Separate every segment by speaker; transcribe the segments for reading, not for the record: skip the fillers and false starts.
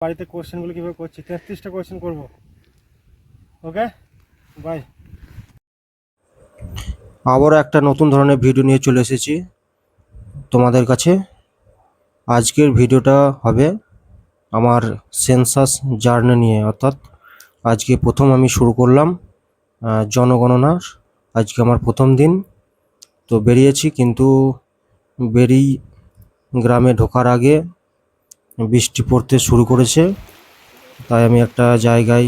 Speaker 1: বাড়িতে কোশ্চেনগুলো কীভাবে করছি, 33টা কোশ্চেন করব। Okay bye.
Speaker 2: আবারও একটা নতুন ধরনের ভিডিও নিয়ে চলে এসেছি তোমাদের কাছে। আজকের ভিডিওটা হবে আমার সেন্সাস জার্নি নিয়ে, অর্থাৎ আজকে প্রথম আমি শুরু করলাম জনগণনার। আজকে আমার প্রথম দিন, তো বেরিয়েছি, কিন্তু গ্রামে ঢোকার আগে বৃষ্টি পড়তে শুরু করেছে। তাই আমি একটা জায়গায়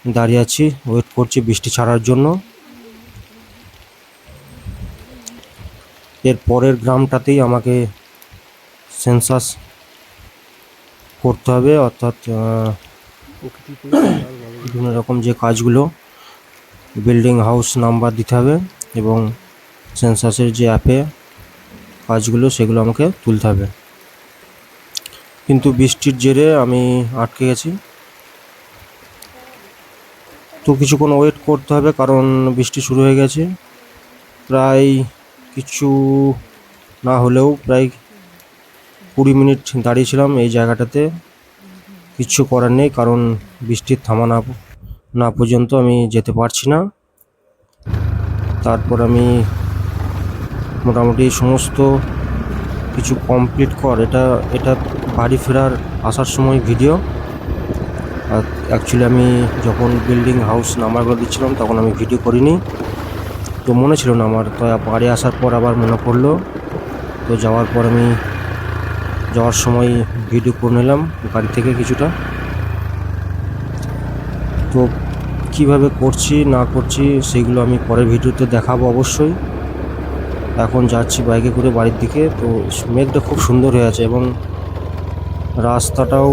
Speaker 2: দাঁড়িয়ে আছি, ওয়েট করছি বৃষ্টি ছাড়ার জন্য। এর পরের গ্রামটাতেই আমাকে সেন্সাস করতে হবে, অর্থাৎ বিভিন্ন রকম যে কাজগুলো, বিল্ডিং হাউস নাম্বার দিতে হবে এবং সেন্সাসের যে অ্যাপে কাজগুলো সেগুলো আমাকে তুলতে হবে। কিন্তু বৃষ্টির জেরে আমি আটকে গেছি, তো কিছুক্ষণ ওয়েট করতে হবে কারণ বৃষ্টি শুরু হয়ে গেছে। প্রায় কিছু না হলেও প্রায় 20 মিনিট দাঁড়িয়েছিলাম এই জায়গাটাতে। কিচ্ছু করার নেই, কারণ বৃষ্টির থামা না পর্যন্ত আমি যেতে পারছি না। তারপর আমি মোটামুটি সমস্ত কিছু কমপ্লিট এটা বাড়ি ফেরার আসার সময় ভিডিও। আর অ্যাকচুয়ালি আমি যখন বিল্ডিং হাউস নাম্বারগুলো দিচ্ছিলাম তখন আমি ভিডিও করিনি, তো মনে ছিল না আমার। তো বাড়ি আসার পর আবার মনে পড়লো, তো যাওয়ার সময় ভিডিও করে নিলাম গাড়ি থেকে কিছুটা। তো কিভাবে করছি না করছি সেগুলো আমি পরের ভিডিওতে দেখাবো অবশ্যই। এখন যাচ্ছি বাইকে করে বাড়ির দিকে। তো মেঘটা খুব সুন্দর হয়ে আছে এবং রাস্তাটাও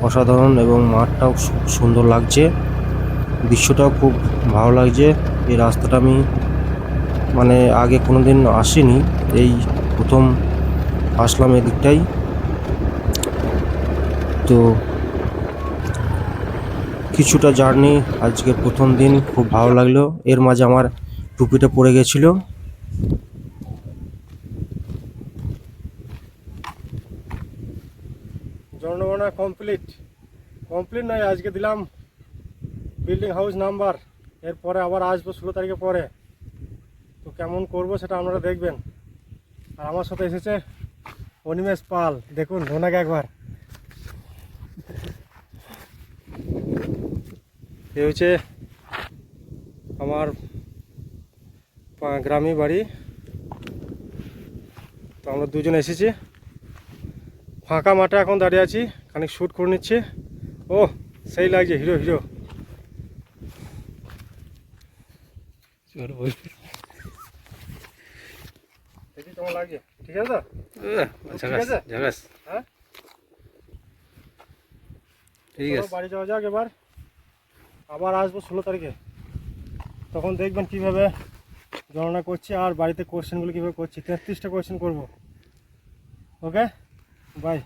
Speaker 2: অসাধারণ এবং মাঠটাও সুন্দর লাগছে, দৃশ্যটাও খুব ভালো লাগছে। এই রাস্তাটা আমি আগে কোনোদিন আসিনি, এই প্রথম আসলাম এদিকটাই। তো কিছুটা জার্নি, আজকে প্রথম দিন, খুব ভালো লাগলো। এর মাঝে আমার টুপিটা পড়ে গেছিলো।
Speaker 1: জনগণনা কমপ্লিট নয়, আজকে দিলাম বিল্ডিং হাউস নাম্বার। এরপরে আবার আসবো 16 তারিখে পরে। তো কেমন করব সেটা আপনারা দেখবেন। আর আমার সাথে এসেছে অনিমেষ পাল, দেখুন ওনাকে একবার। এ হচ্ছে আমার গ্রামীণ বাড়ি। তো আমরা দুজন এসেছি, ফাঁকা মাঠে এখন দাঁড়িয়ে আছি, খানিক শ্যুট করে নিচ্ছি। ও সেই লাগছে, হিরো হিরো। দেখি কেমন লাগছে, ঠিক আছে তো? ঠিক আছে, হ্যাঁ ঠিক আছে, বাড়ি যাওয়া যাক এবার। আবার আসবো 16 তারিখে, তখন দেখবেন কিভাবে গণনা করছি আর বাড়িতে কোশ্চেনগুলো কীভাবে করছি। 33টা কোশ্চেন করব। Okay bye.